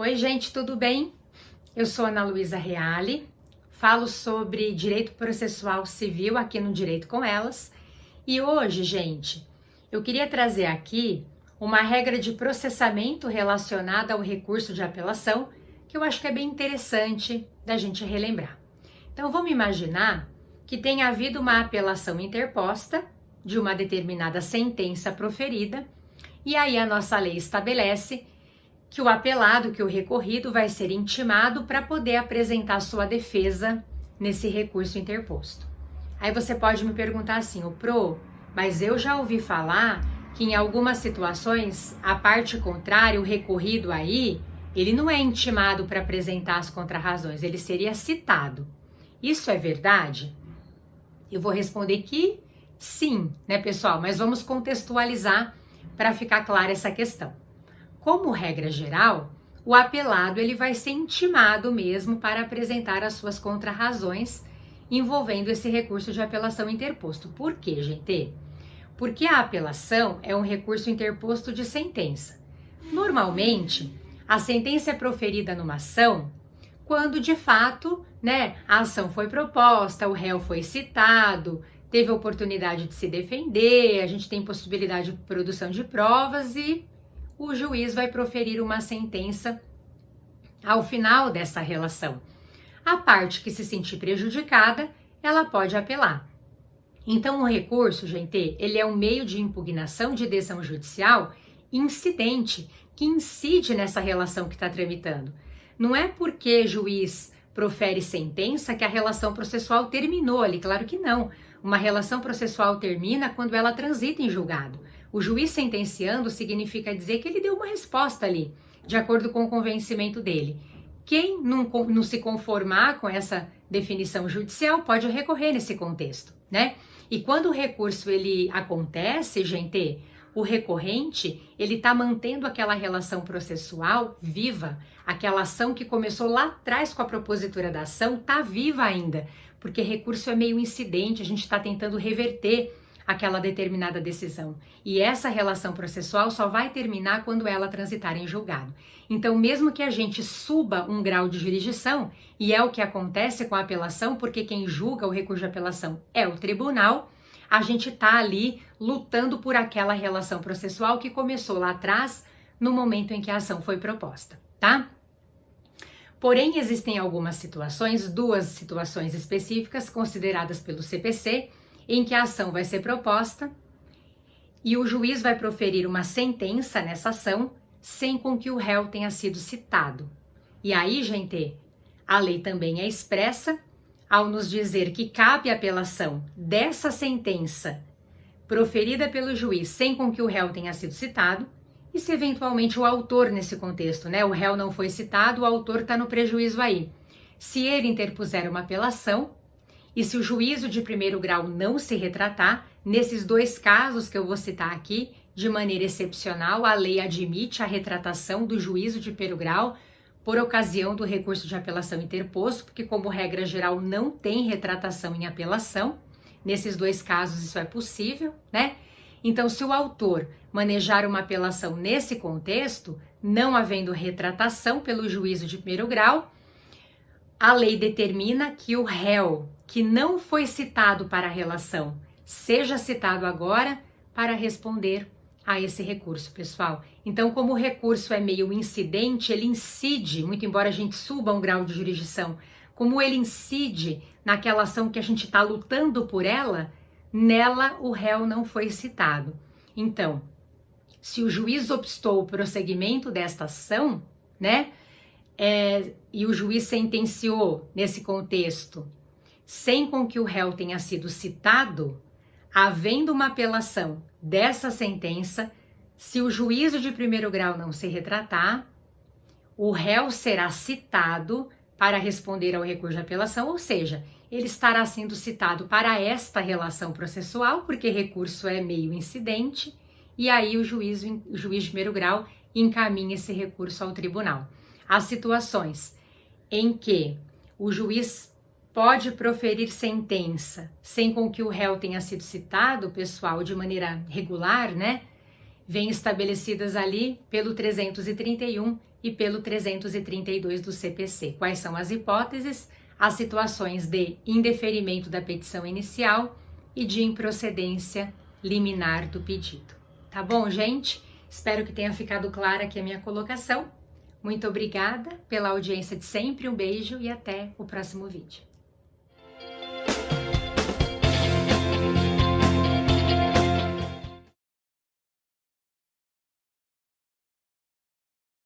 Oi, gente, tudo bem? Eu sou Ana Luísa Reale, falo sobre direito processual civil aqui no Direito com Elas. E hoje, gente, eu queria trazer aqui uma regra de processamento relacionada ao recurso de apelação, que eu acho que é bem interessante da gente relembrar. Então, vamos imaginar que tenha havido uma apelação interposta de uma determinada sentença proferida, e aí a nossa lei estabelece que o apelado, que o recorrido, vai ser intimado para poder apresentar sua defesa nesse recurso interposto. Aí você pode me perguntar assim, mas eu já ouvi falar que em algumas situações a parte contrária, o recorrido aí, ele não é intimado para apresentar as contrarrazões, ele seria citado. Isso é verdade? Eu vou responder que sim, né, pessoal? Mas vamos contextualizar para ficar clara essa questão. Como regra geral, o apelado ele vai ser intimado mesmo para apresentar as suas contrarrazões envolvendo esse recurso de apelação interposto. Por quê, gente? Porque a apelação é um recurso interposto de sentença. Normalmente, a sentença é proferida numa ação quando, de fato, né, a ação foi proposta, o réu foi citado, teve a oportunidade de se defender, a gente tem possibilidade de produção de provas e o juiz vai proferir uma sentença ao final dessa relação. A parte que se sentir prejudicada, ela pode apelar. Então, o recurso, gente, ele é um meio de impugnação de decisão judicial incidente, que incide nessa relação que está tramitando. Não é porque juiz profere sentença que a relação processual terminou ali, claro que não. Uma relação processual termina quando ela transita em julgado. O juiz sentenciando significa dizer que ele deu uma resposta ali, de acordo com o convencimento dele. Quem não se conformar com essa definição judicial pode recorrer nesse contexto, né? E quando o recurso ele acontece, gente, o recorrente, ele está mantendo aquela relação processual viva, aquela ação que começou lá atrás com a propositura da ação, está viva ainda, porque recurso é meio incidente, a gente está tentando reverter aquela determinada decisão. E essa relação processual só vai terminar quando ela transitar em julgado. Então, mesmo que a gente suba um grau de jurisdição, e é o que acontece com a apelação, porque quem julga o recurso de apelação é o tribunal, a gente está ali lutando por aquela relação processual que começou lá atrás, no momento em que a ação foi proposta, tá? Porém, existem algumas situações, duas situações específicas consideradas pelo CPC, em que a ação vai ser proposta e o juiz vai proferir uma sentença nessa ação sem com que o réu tenha sido citado. E aí, gente, a lei também é expressa ao nos dizer que cabe a apelação dessa sentença proferida pelo juiz sem com que o réu tenha sido citado e se eventualmente o autor nesse contexto, né, o réu não foi citado, o autor está no prejuízo aí. Se ele interpuser uma apelação, e se o juízo de primeiro grau não se retratar, nesses dois casos que eu vou citar aqui, de maneira excepcional, a lei admite a retratação do juízo de primeiro grau por ocasião do recurso de apelação interposto, porque como regra geral não tem retratação em apelação. Nesses dois casos isso é possível, né? Então, se o autor manejar uma apelação nesse contexto, não havendo retratação pelo juízo de primeiro grau, a lei determina que o réu que não foi citado para a relação seja citado agora para responder a esse recurso, pessoal. Então, como o recurso é meio incidente, ele incide, muito embora a gente suba um grau de jurisdição, como ele incide naquela ação que a gente está lutando por ela, nela o réu não foi citado. Então, se o juiz obstou o prosseguimento desta ação, né, e o juiz sentenciou nesse contexto sem com que o réu tenha sido citado, havendo uma apelação dessa sentença, se o juízo de primeiro grau não se retratar, o réu será citado para responder ao recurso de apelação, ou seja, ele estará sendo citado para esta relação processual, porque recurso é meio incidente, e aí o juiz de primeiro grau encaminha esse recurso ao tribunal. As situações em que o juiz pode proferir sentença sem com que o réu tenha sido citado, pessoal, de maneira regular, né? vêm estabelecidas ali pelo 331 e pelo 332 do CPC. Quais são as hipóteses? As situações de indeferimento da petição inicial e de improcedência liminar do pedido. Tá bom, gente? Espero que tenha ficado clara aqui a minha colocação. Muito obrigada pela audiência de sempre, um beijo e até o próximo vídeo.